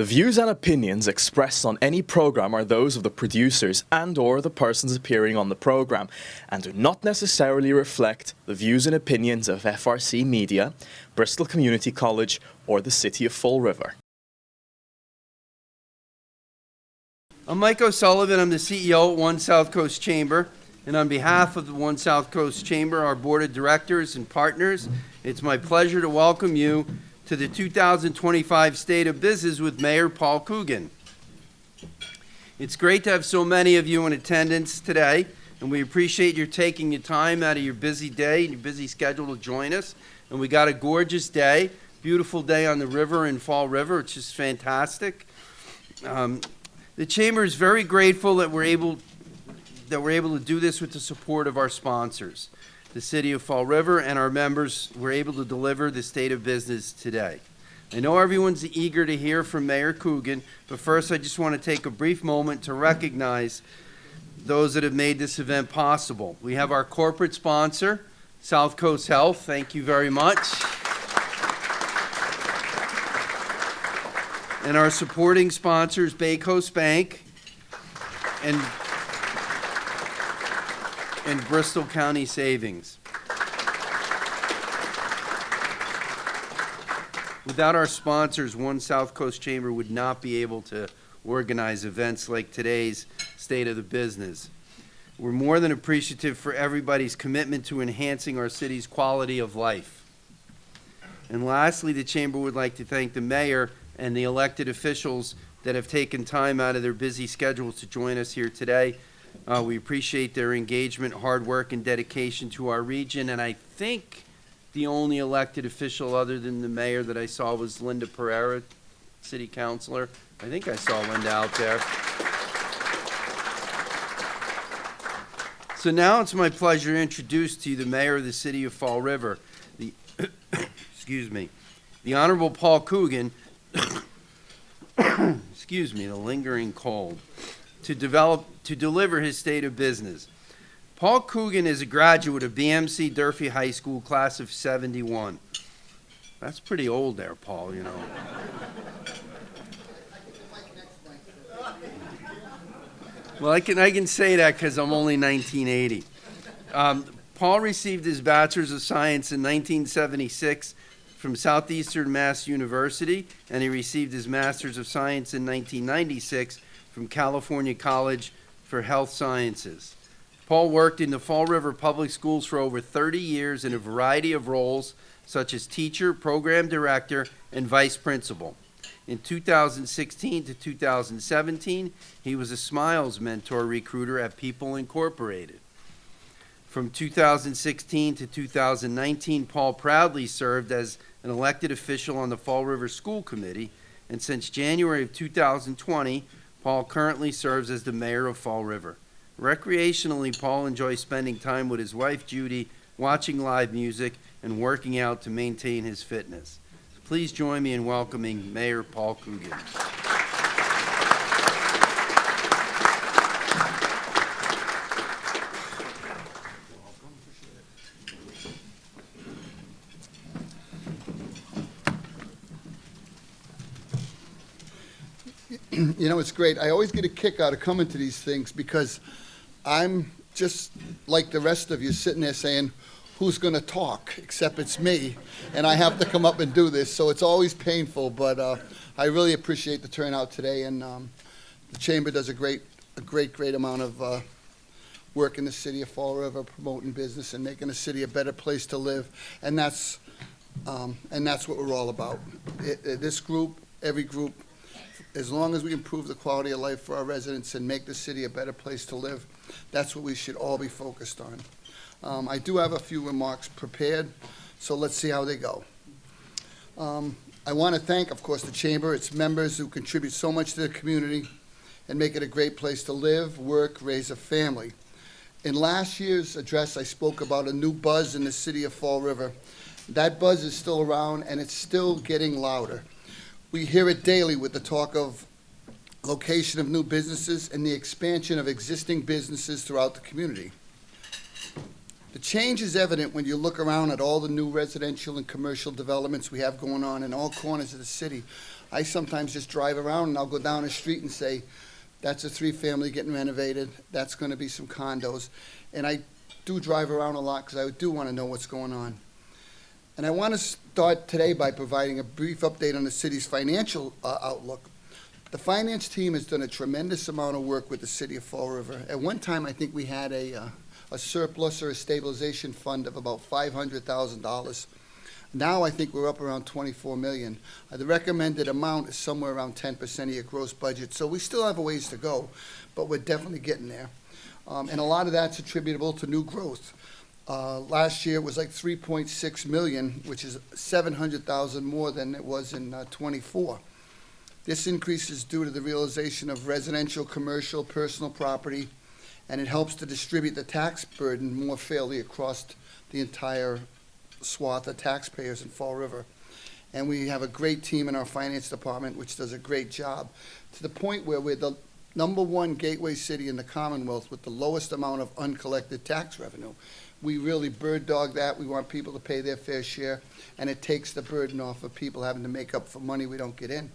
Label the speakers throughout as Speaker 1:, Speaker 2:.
Speaker 1: The views and opinions expressed on any program are those of the producers and/or the persons appearing on the program and do not necessarily reflect the views and opinions of FRC Media, Bristol Community College, or the City of Fall River.
Speaker 2: I'm Mike O'Sullivan. I'm the CEO at One SouthCoast Chamber. And on behalf of the One SouthCoast Chamber, our board of directors and partners, it's my pleasure to welcome you to the 2025 State of Business with Mayor Paul Coogan. It's great to have so many of you in attendance today, and we appreciate your taking your time out of your busy day and your busy schedule to join us. And we got a gorgeous day, beautiful day on the river in Fall River, which is fantastic. The Chamber is very grateful that we're able to do this with the support of our sponsors. The City of Fall River and our members were able to deliver the State of Business today. I know everyone's eager to hear from Mayor Coogan, but first I just want to take a brief moment to recognize those that have made this event possible. We have our corporate sponsor, SouthCoast Health. Thank you very much. And our supporting sponsors, Bay Coast Bank and Bristol County Savings. Without our sponsors, One SouthCoast Chamber would not be able to organize events like today's State of the Business. We're more than appreciative for everybody's commitment to enhancing our city's quality of life. And lastly, the Chamber would like to thank the mayor and the elected officials that have taken time out of their busy schedules to join us here today. We appreciate their engagement, hard work, and dedication to our region. And I think the only elected official other than the mayor that I saw was Linda Pereira, city councilor. I think I saw Linda out there. So now it's my pleasure to introduce to you the mayor of the City of Fall River, the Honorable Paul Coogan. Excuse me, the lingering cold. To deliver his State of Business. Paul Coogan is a graduate of BMC Durfee High School, class of 71. That's pretty old there, Paul, you know. Well, I can say that because I'm only 1980. Paul received his Bachelor's of Science in 1976 from Southeastern Mass University, and he received his Master's of Science in 1996 from California College for Health Sciences. Paul worked in the Fall River Public Schools for over 30 years in a variety of roles, such as teacher, program director, and vice principal. In 2016 to 2017, he was a Smiles Mentor Recruiter at People Incorporated. From 2016 to 2019, Paul proudly served as an elected official on the Fall River School Committee, and since January of 2020, Paul currently serves as the mayor of Fall River. Recreationally, Paul enjoys spending time with his wife, Judy, watching live music, and working out to maintain his fitness. Please join me in welcoming Mayor Paul Coogan.
Speaker 3: You know, it's great. I always get a kick out of coming to these things because I'm just like the rest of you sitting there saying, who's going to talk? Except it's me, and I have to come up and do this, so it's always painful, but I really appreciate the turnout today, and the Chamber does a great amount of work in the city of Fall River, promoting business and making the city a better place to live, and that's what we're all about. This group, every group, as long as we improve the quality of life for our residents and make the city a better place to live, that's what we should all be focused on. I do have a few remarks prepared, so let's see how they go. I want to thank, of course, the Chamber, its members who contribute so much to the community and make it a great place to live, work, raise a family. In last year's address, I spoke about a new buzz in the city of Fall River. That buzz is still around, and it's still getting louder. We hear it daily with the talk of location of new businesses and the expansion of existing businesses throughout the community. The change is evident when you look around at all the new residential and commercial developments we have going on in all corners of the city. I sometimes just drive around and I'll go down the street and say, that's a 3-family getting renovated, that's gonna be some condos. And I do drive around a lot because I do wanna know what's going on. And I wanna start today by providing a brief update on the city's financial outlook. The finance team has done a tremendous amount of work with the city of Fall River. At one time, I think we had a surplus or a stabilization fund of about $500,000. Now I think we're up around 24 million. The recommended amount is somewhere around 10% of your gross budget, so we still have a ways to go, but we're definitely getting there. And a lot of that's attributable to new growth. Last year it was like 3.6 million, which is 700,000 more than it was in 24. This increase is due to the realization of residential, commercial, personal property, and it helps to distribute the tax burden more fairly across the entire swath of taxpayers in Fall River. And we have a great team in our finance department, which does a great job, to the point where we're the #1 gateway city in the Commonwealth with the lowest amount of uncollected tax revenue. We really bird dog that. We want people to pay their fair share, and it takes the burden off of people having to make up for money we don't get in.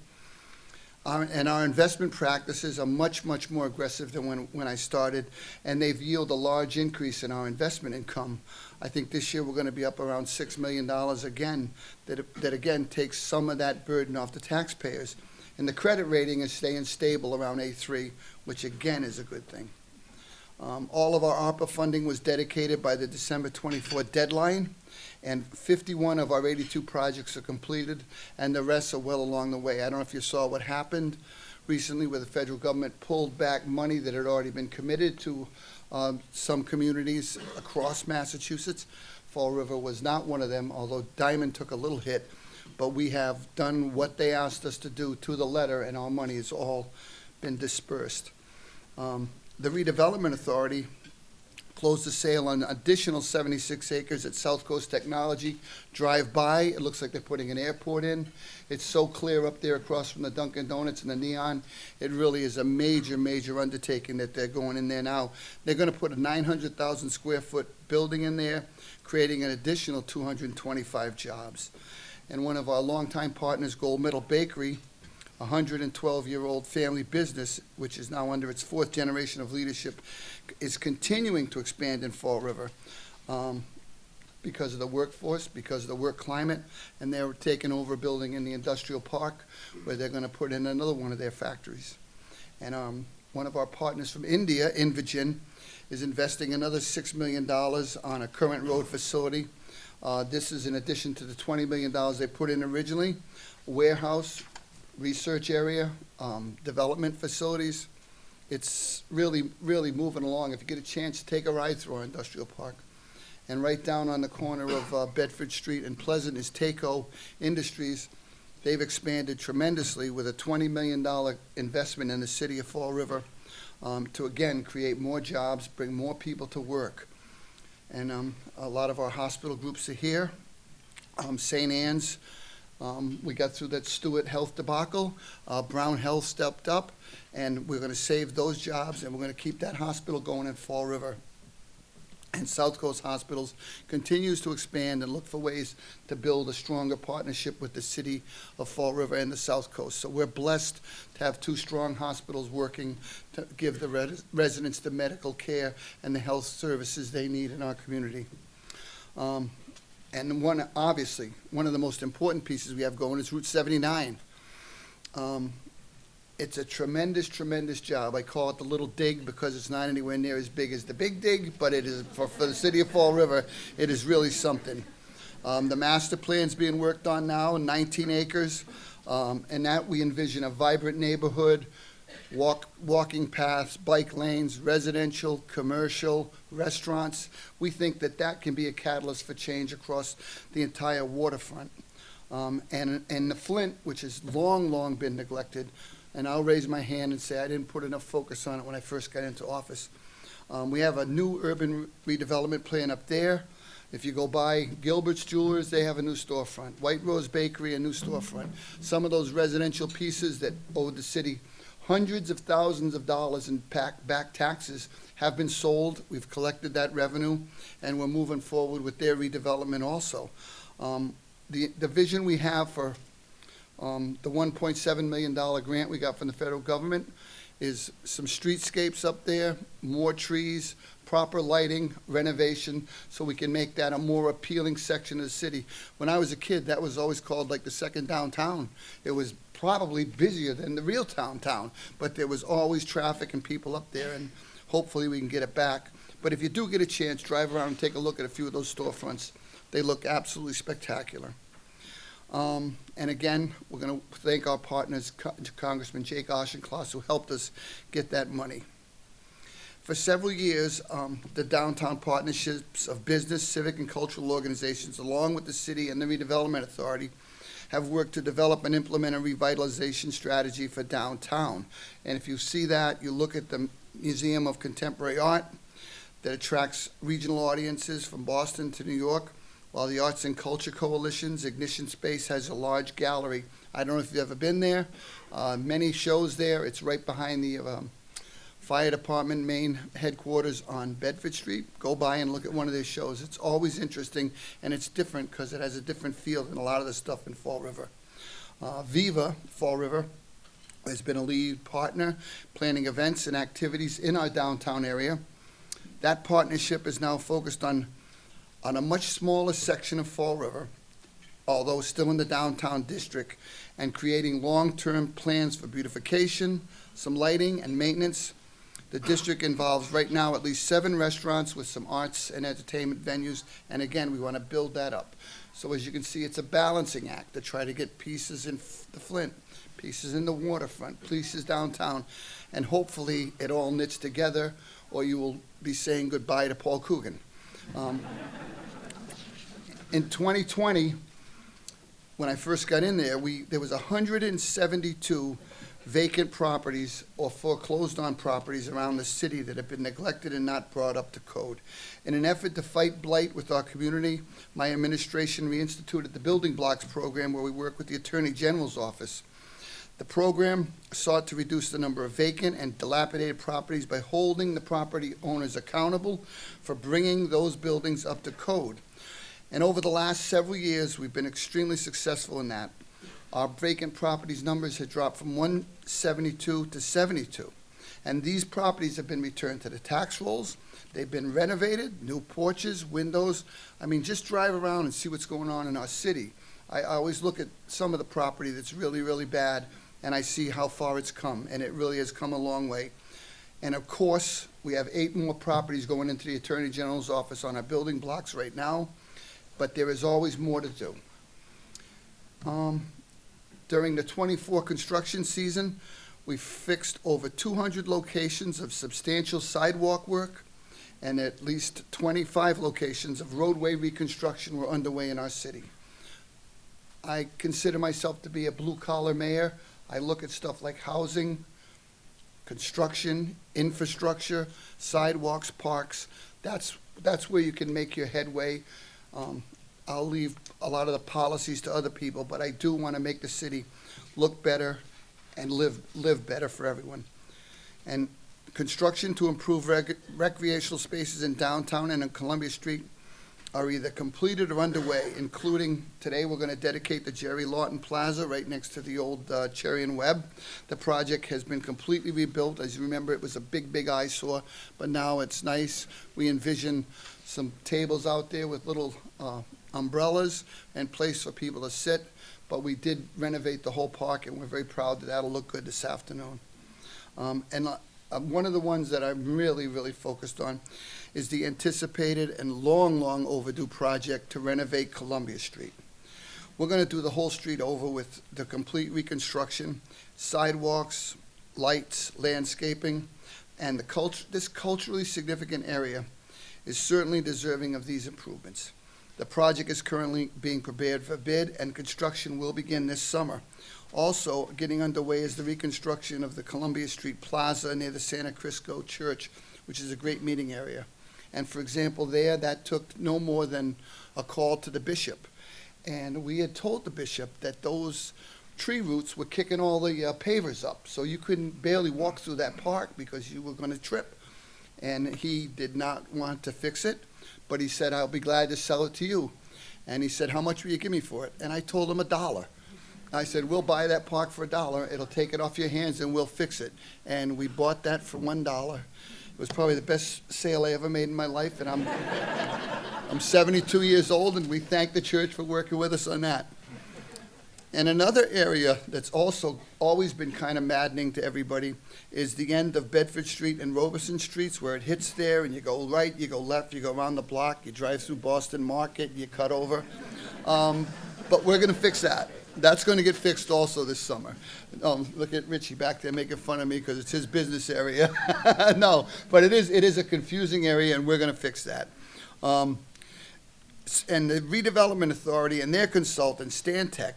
Speaker 3: And our investment practices are much, much more aggressive than when I started, and they've yielded a large increase in our investment income. I think this year we're going to be up around $6 million again, that again takes some of that burden off the taxpayers. And the credit rating is staying stable around A3, which again is a good thing. All of our ARPA funding was dedicated by the December 24 deadline, and 51 of our 82 projects are completed, and the rest are well along the way. I don't know if you saw what happened recently where the federal government pulled back money that had already been committed to some communities across Massachusetts. Fall River was not one of them, although Diamond took a little hit, but we have done what they asked us to do to the letter, and our money has all been dispersed. The Redevelopment Authority closed the sale on additional 76 acres at SouthCoast Technology. Drive by, it looks like they're putting an airport in. It's so clear up there across from the Dunkin' Donuts and the Neon. It really is a major, major undertaking that they're going in there now. They're going to put a 900,000 square foot building in there, creating an additional 225 jobs. And one of our longtime partners, Gold Medal Bakery, a 112-year-old family business, which is now under its 4th generation of leadership, is continuing to expand in Fall River because of the workforce, because of the work climate, and they're taking over a building in the industrial park where they're going to put in another one of their factories. And one of our partners from India, Invigen, is investing another $6 million on a current road facility. This is in addition to the $20 million they put in originally, warehouse, research area, development facilities. It's really, really moving along. If you get a chance, take a ride through our industrial park. And right down on the corner of Bedford Street and Pleasant is Taco Industries. They've expanded tremendously with a $20 million investment in the city of Fall River to, again, create more jobs, bring more people to work. And a lot of our hospital groups are here. St. Anne's, we got through that Stewart Health debacle. Brown Health stepped up, and we're going to save those jobs, and we're going to keep that hospital going in Fall River. And South Coast Hospitals continues to expand and look for ways to build a stronger partnership with the city of Fall River and the South Coast. So we're blessed to have 2 strong hospitals working to give the residents the medical care and the health services they need in our community. And obviously, one of the most important pieces we have going is Route 79. It's a tremendous, tremendous job. I call it the little dig because it's not anywhere near as big as the big dig, but it is, for the city of Fall River, it is really something. The master plan's being worked on now, 19 acres, and that we envision a vibrant neighborhood, walking paths, bike lanes, residential, commercial, restaurants. We think that that can be a catalyst for change across the entire waterfront. And the Flint, which has long, long been neglected, and I'll raise my hand and say I didn't put enough focus on it when I first got into office. We have a new urban redevelopment plan up there. If you go by Gilbert's Jewelers, they have a new storefront. White Rose Bakery, a new storefront. Some of those residential pieces that owed the city hundreds of thousands of dollars in back taxes have been sold. We've collected that revenue, and we're moving forward with their redevelopment also. The vision we have for The $1.7 million grant we got from the federal government is some streetscapes up there, more trees, proper lighting, renovation, so we can make that a more appealing section of the city. When I was a kid, that was always called like the second downtown. It was probably busier than the real downtown, but there was always traffic and people up there, and hopefully we can get it back. But if you do get a chance, drive around and take a look at a few of those storefronts. They look absolutely spectacular. And again, we're going to thank our partners, Congressman Jake Auchincloss, who helped us get that money. For several years, the downtown partnerships of business, civic, and cultural organizations, along with the city and the Redevelopment Authority, have worked to develop and implement a revitalization strategy for downtown. And if you see that, you look at the Museum of Contemporary Art that attracts regional audiences from Boston to New York, while the Arts and Culture Coalition's Ignition Space has a large gallery. I don't know if you've ever been there. Many shows there. It's right behind the Fire Department main headquarters on Bedford Street. Go by and look at one of their shows. It's always interesting, and it's different because it has a different feel than a lot of the stuff in Fall River. Viva Fall River has been a lead partner, planning events and activities in our downtown area. That partnership is now focused on a much smaller section of Fall River, although still in the downtown district, and creating long-term plans for beautification, some lighting and maintenance. The district involves right now at least 7 restaurants with some arts and entertainment venues, and again, we want to build that up. So as you can see, it's a balancing act to try to get pieces in the Flint, pieces in the waterfront, pieces downtown, and hopefully it all knits together, or you will be saying goodbye to Paul Coogan. In 2020, when I first got in there, there was 172 vacant properties or foreclosed on properties around the city that have been neglected and not brought up to code. In an effort to fight blight with our community, my administration reinstituted the Building Blocks program, where we work with the Attorney General's office. The program sought to reduce the number of vacant and dilapidated properties by holding the property owners accountable for bringing those buildings up to code. And over the last several years, we've been extremely successful in that. Our vacant properties numbers had dropped from 172 to 72. And these properties have been returned to the tax rolls. They've been renovated, new porches, windows. I mean, just drive around and see what's going on in our city. I always look at some of the property that's really, really bad, and I see how far it's come, and it really has come a long way. And of course, we have 8 more properties going into the Attorney General's office on our building blocks right now, but there is always more to do. During the 24 construction season, we fixed over 200 locations of substantial sidewalk work, and at least 25 locations of roadway reconstruction were underway in our city. I consider myself to be a blue-collar mayor. I look at stuff like housing, construction, infrastructure, sidewalks, parks. That's where you can make your headway. I'll leave a lot of the policies to other people, but I do want to make the city look better and live better for everyone. And construction to improve recreational spaces in downtown and on Columbia Street are either completed or underway, including today we're going to dedicate the Jerry Lawton Plaza right next to the old Cherry and Webb. The project has been completely rebuilt. As you remember, it was a big, big eyesore, but now it's nice. We envision some tables out there with little umbrellas and place for people to sit, but we did renovate the whole park, and we're very proud that that'll look good this afternoon. One of the ones that I'm really, really focused on is the anticipated and long, long overdue project to renovate Columbia Street. We're going to do the whole street over with the complete reconstruction, sidewalks, lights, landscaping, and this culturally significant area is certainly deserving of these improvements. The project is currently being prepared for bid, and construction will begin this summer. Also getting underway is the reconstruction of the Columbia Street Plaza near the Santa Crisco Church, which is a great meeting area. And for example, that took no more than a call to the bishop. And we had told the bishop that those tree roots were kicking all the pavers up, so you couldn't barely walk through that park because you were going to trip. And he did not want to fix it, but he said, "I'll be glad to sell it to you." And he said, "How much will you give me for it?" And I told him $1. I said, we'll buy that park for $1. It'll take it off your hands and we'll fix it. And we bought that for $1. It was probably the best sale I ever made in my life, and I'm 72 years old, and we thank the church for working with us on that. And another area that's also always been kind of maddening to everybody is the end of Bedford Street and Robeson Streets, where it hits there, and you go right, you go left, you go around the block, you drive through Boston Market, you cut over. But we're going to fix that. That's going to get fixed also this summer. Look at Richie back there making fun of me because it's his business area. No, but it is a confusing area, and we're going to fix that. And the Redevelopment Authority and their consultant, Stantec,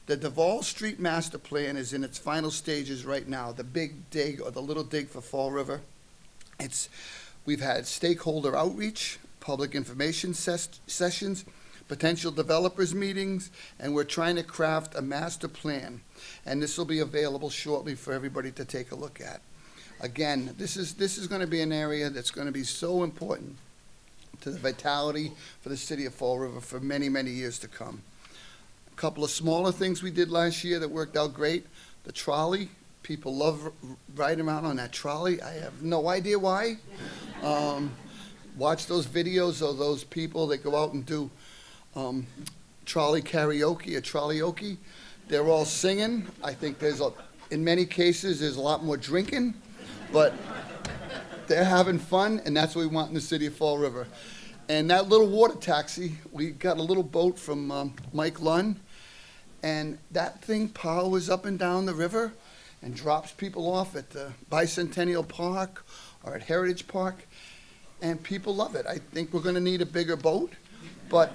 Speaker 3: the Duval Street Master Plan is in its final stages right now, the big dig or the little dig for Fall River. We've had stakeholder outreach, public information sessions, potential developers meetings, and we're trying to craft a master plan. And this will be available shortly for everybody to take a look at. Again, this is going to be an area that's going to be so important to the vitality for the city of Fall River for many, many years to come. A couple of smaller things we did last year that worked out great. The trolley, people love riding around on that trolley. I have no idea why. Watch those videos of those people that go out and do trolley karaoke or trolley-oke. They're all singing. I think in many cases, there's a lot more drinking, but they're having fun, and that's what we want in the city of Fall River. And that little water taxi, we got a little boat from Mike Lunn, and that thing powers up and down the river and drops people off at the Bicentennial Park or at Heritage Park, and people love it. I think we're going to need a bigger boat, but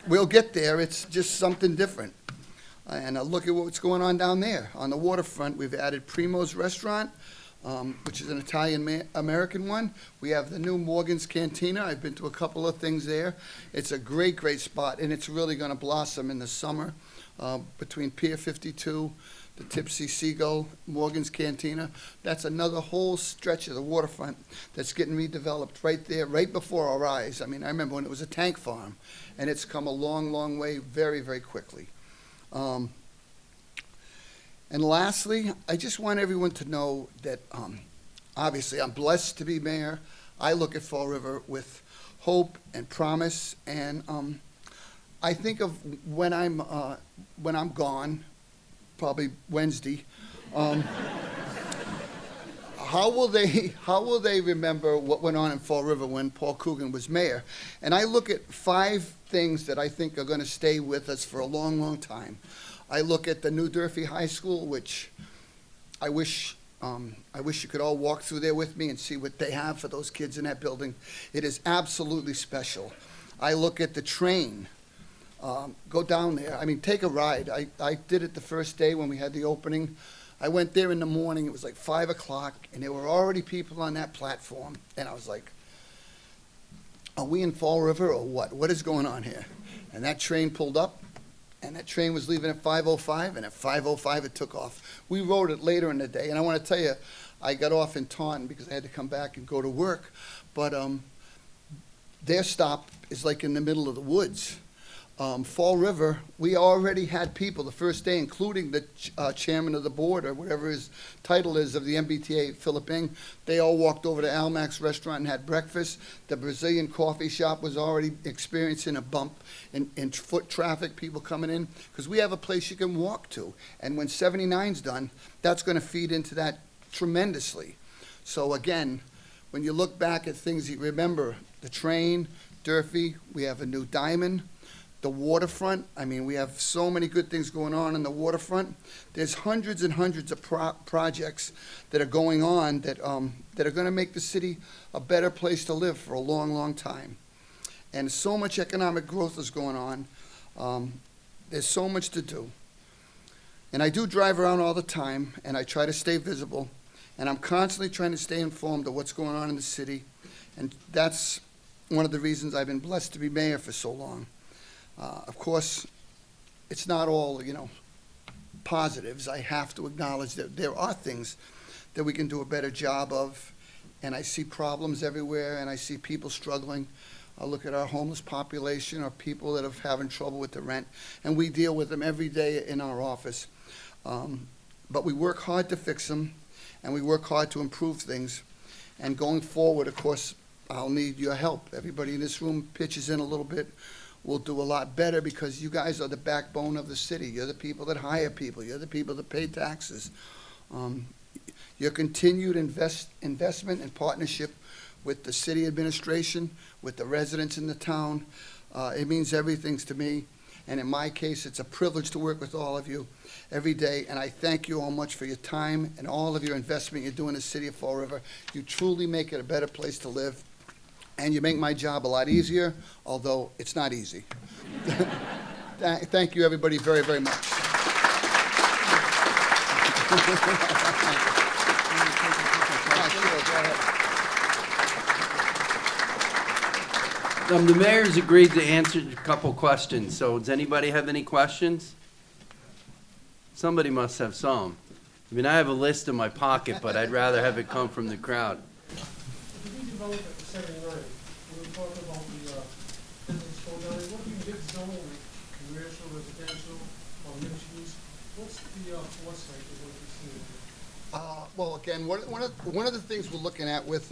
Speaker 3: we'll get there. It's just something different. And look at what's going on down there. On the waterfront, we've added Primo's Restaurant, which is an Italian-American one. We have the new Morgan's Cantina. I've been to a couple of things there. It's a great, great spot, and it's really going to blossom in the summer between Pier 52, the Tipsy Seagull, Morgan's Cantina. That's another whole stretch of the waterfront that's getting redeveloped right there, right before our eyes. I mean, I remember when it was a tank farm, and it's come a long, long way very, very quickly. And lastly, I just want everyone to know that obviously I'm blessed to be mayor. I look at Fall River with hope and promise, and I think of when I'm gone, probably Wednesday. How will they remember what went on in Fall River when Paul Coogan was mayor? And I look at 5 things that I think are going to stay with us for a long, long time. I look at the new Durfee High School, which I wish you could all walk through there with me and see what they have for those kids in that building. It is absolutely special. I look at the train. Go down there. I mean, take a ride. I did it the first day when we had the opening. I went there in the morning. It was like 5 o'clock, and there were already people on that platform. And I was like, are we in Fall River or what? What is going on here? And that train pulled up, and that train was leaving at 5:05, and at 5:05 it took off. We rode it later in the day, and I want to tell you, I got off in Taunton because I had to come back and go to work. But their stop is like in the middle of the woods. Fall River, we already had people the first day, including the chairman of the board or whatever his title is of the MBTA, Philip Ing. They all walked over to Almac's restaurant and had breakfast. The Brazilian coffee shop was already experiencing a bump in foot traffic, people coming in, because we have a place you can walk to. And when 79's done, that's going to feed into that tremendously. So again, when you look back at things you remember, the train, Durfee, we have a new diamond. The waterfront, I mean, we have so many good things going on in the waterfront. There's hundreds and hundreds of projects that are going on that are going to make the city a better place to live for a long, long time. And so much economic growth is going on. There's so much to do. And I do drive around all the time, and I try to stay visible. And I'm constantly trying to stay informed of what's going on in the city. And that's one of the reasons I've been blessed to be mayor for so long. Of course, it's not all, positives. I have to acknowledge that there are things that we can do a better job of, and I see problems everywhere, and I see people struggling. I look at our homeless population, our people that are having trouble with the rent, and we deal with them every day in our office. But we work hard to fix them, and we work hard to improve things. And going forward, of course, I'll need your help. Everybody in this room pitches in a little bit. We'll do a lot better because you guys are the backbone of the city. You're the people that hire people. You're the people that pay taxes. Your continued investment and partnership with the city administration, with the residents in the town, it means everything to me. And in my case, it's a privilege to work with all of you every day. And I thank you all much for your time and all of your investment you do in the city of Fall River. You truly make it a better place to live. And you make my job a lot easier, although it's not easy. Thank you, everybody, very, very much.
Speaker 2: The mayor's agreed to answer a couple questions, so does anybody have any questions? Somebody must have some. I mean, I have a list in my pocket, but I'd rather have it come from the crowd.
Speaker 4: The redevelopment for 79, when we talk about the business program, what do you get zone, like commercial, residential, or mixed use? What's the foresight of what you're seeing?
Speaker 3: Well, again, one of the things we're looking at with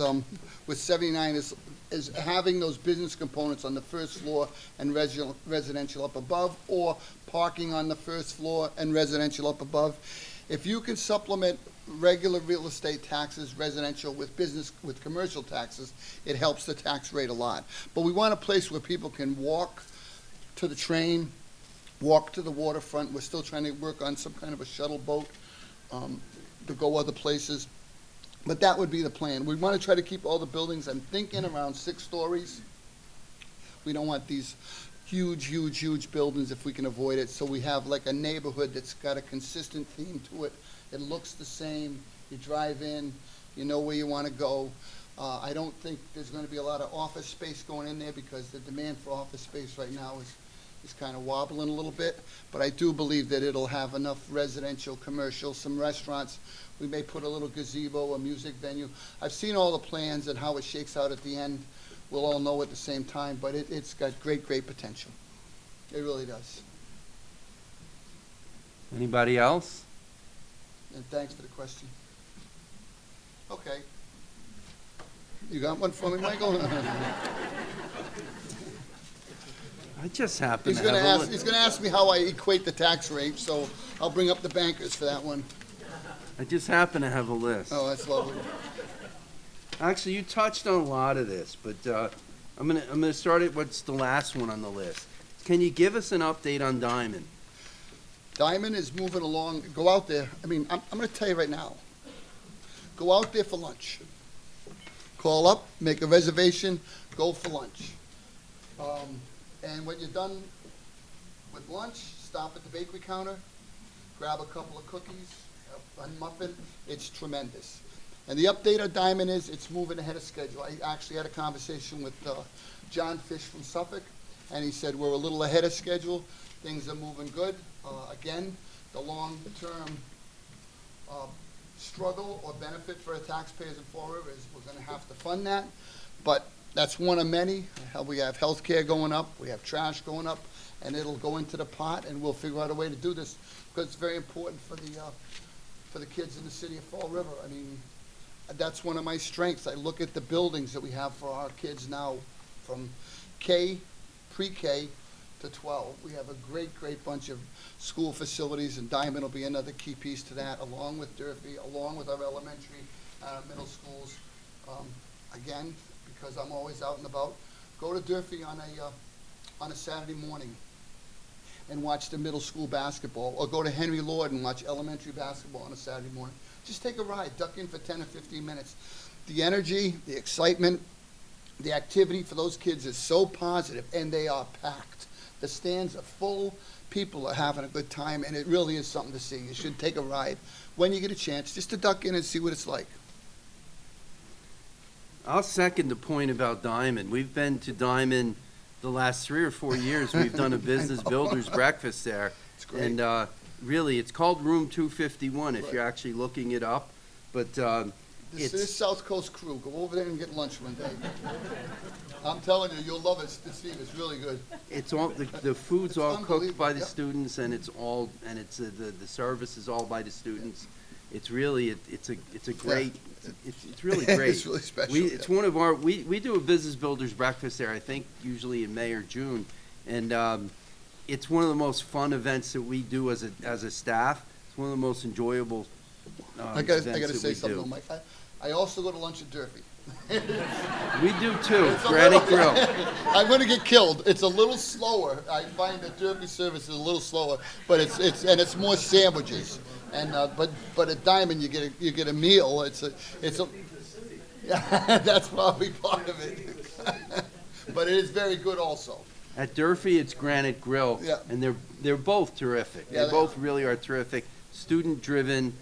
Speaker 3: 79 is having those business components on the first floor and residential up above, or parking on the first floor and residential up above. If you can supplement regular real estate taxes, residential with commercial taxes, it helps the tax rate a lot. But we want a place where people can walk to the train, walk to the waterfront. We're still trying to work on some kind of a shuttle boat to go other places. But that would be the plan. We want to try to keep all the buildings, I'm thinking, around 6 stories. We don't want these huge buildings if we can avoid it. So we have like a neighborhood that's got a consistent theme to it. It looks the same. You drive in, you know where you want to go. I don't think there's going to be a lot of office space going in there because the demand for office space right now is kind of wobbling a little bit. But I do believe that it'll have enough residential, commercial, some restaurants. We may put a little gazebo, a music venue. I've seen all the plans and how it shakes out at the end. We'll all know at the same time, but it's got great potential. It really does.
Speaker 2: Anybody else?
Speaker 3: And thanks for the question. Okay. You got one for me, Michael?
Speaker 2: I just happen
Speaker 3: He's
Speaker 2: to have a list.
Speaker 3: going to ask me how I equate the tax rate, so I'll bring up the bankers for that one.
Speaker 2: I just happen to have a list.
Speaker 3: Oh, that's lovely.
Speaker 2: Actually, you touched on a lot of this, but I'm gonna start at what's the last one on the list. Can you give us an update on Diamond?
Speaker 3: Diamond is moving along. Go out there. I mean, I'm going to tell you right now. Go out there for lunch. Call up, make a reservation, go for lunch. And when you're done with lunch, stop at the bakery counter, grab a couple of cookies, a muffin. It's tremendous. And the update on Diamond is it's moving ahead of schedule. I actually had a conversation with John Fish from Suffolk, and he said we're a little ahead of schedule. Things are moving good. Again, the long-term struggle or benefit for the taxpayers in Fall River is we're going to have to fund that. But that's one of many. We have health care going up. We have trash going up. And it'll go into the pot, and we'll figure out a way to do this because it's very important for the kids in the city of Fall River. I mean, that's one of my strengths. I look at the buildings that we have for our kids now from pre-K to 12. We have a great bunch of school facilities, and Diamond will be another key piece to that, along with Durfee, along with our elementary, middle schools. Again, because I'm always out and about, go to Durfee on a Saturday morning and watch the middle school basketball, or go to Henry Lord and watch elementary basketball on a Saturday morning. Just take a ride, duck in for 10 or 15 minutes. The energy, the excitement, the activity for those kids is so positive, and they are packed. The stands are full, people are having a good time, and it really is something to see. You should take a ride when you get a chance, just to duck in and see what it's like.
Speaker 2: I'll second the point about Diamond. We've been to Diamond the last 3 or 4 years. We've done a business builders breakfast there.
Speaker 3: It's great.
Speaker 2: And really, it's called Room 251 if
Speaker 3: Right.
Speaker 2: you're actually looking it up. But
Speaker 3: This is South Coast crew. Go over there and get lunch one day. I'm telling you, you'll love it, Steve. It's really good.
Speaker 2: It's all, the food's
Speaker 3: It's
Speaker 2: all cooked by the
Speaker 3: unbelievable, yep.
Speaker 2: students, and it's the service is all by the students. It's really, it's a great, it's really great.
Speaker 3: It's really special.
Speaker 2: It's one of our, we do a business builders breakfast there, I think usually in May or June. And it's one of the most fun events that we do as a staff. It's one of the most enjoyable
Speaker 3: I
Speaker 2: events
Speaker 3: gotta
Speaker 2: that
Speaker 3: say
Speaker 2: we
Speaker 3: something,
Speaker 2: do.
Speaker 3: though, Mike. I also go to lunch at Durfee.
Speaker 2: We do too,
Speaker 3: It's a
Speaker 2: Granite
Speaker 3: little-
Speaker 2: Grill.
Speaker 3: I'm gonna get killed. It's a little slower. I find that Durfee service is a little slower, but it's more sandwiches. And but at Diamond you get a meal. It's a yeah, that's probably part of it. But it is very good also.
Speaker 2: At Durfee, it's Granite Grill,
Speaker 3: Yeah.
Speaker 2: and they're both terrific.
Speaker 3: Yeah,
Speaker 2: They both really are terrific, student-driven.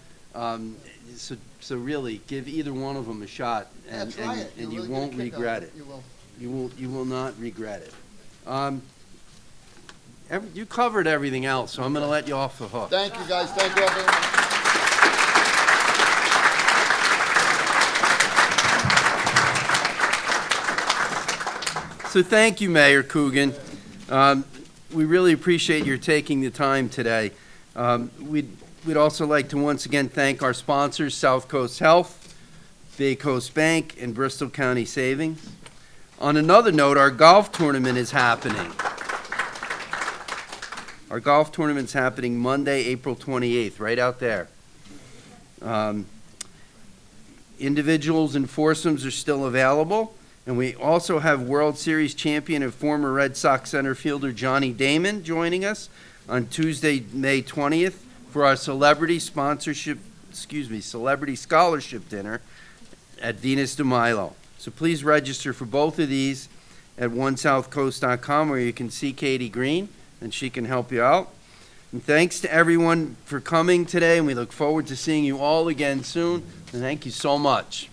Speaker 2: So really, give either one of them a shot, and
Speaker 3: Try it.
Speaker 2: and
Speaker 3: You'll
Speaker 2: you
Speaker 3: really get a
Speaker 2: won't
Speaker 3: kick out of
Speaker 2: regret it.
Speaker 3: You will.
Speaker 2: You will not regret it. You covered everything else, so I'm going to let you off the hook.
Speaker 3: Thank you, guys. Thank you all very much.
Speaker 2: So thank you, Mayor Coogan. We really appreciate your taking the time today. We'd also like to once again thank our sponsors, South Coast Health, Bay Coast Bank, and Bristol County Savings. On another note, our golf tournament is happening. Our golf tournament's happening Monday, April 28th, right out there. Individuals and foursomes are still available. And we also have World Series champion and former Red Sox center fielder Johnny Damon joining us on Tuesday, May 20th for our celebrity scholarship dinner at Venus de Milo. So please register for both of these at onesouthcoast.com, where you can see Katie Green and she can help you out. And thanks to everyone for coming today, and we look forward to seeing you all again soon. And thank you so much.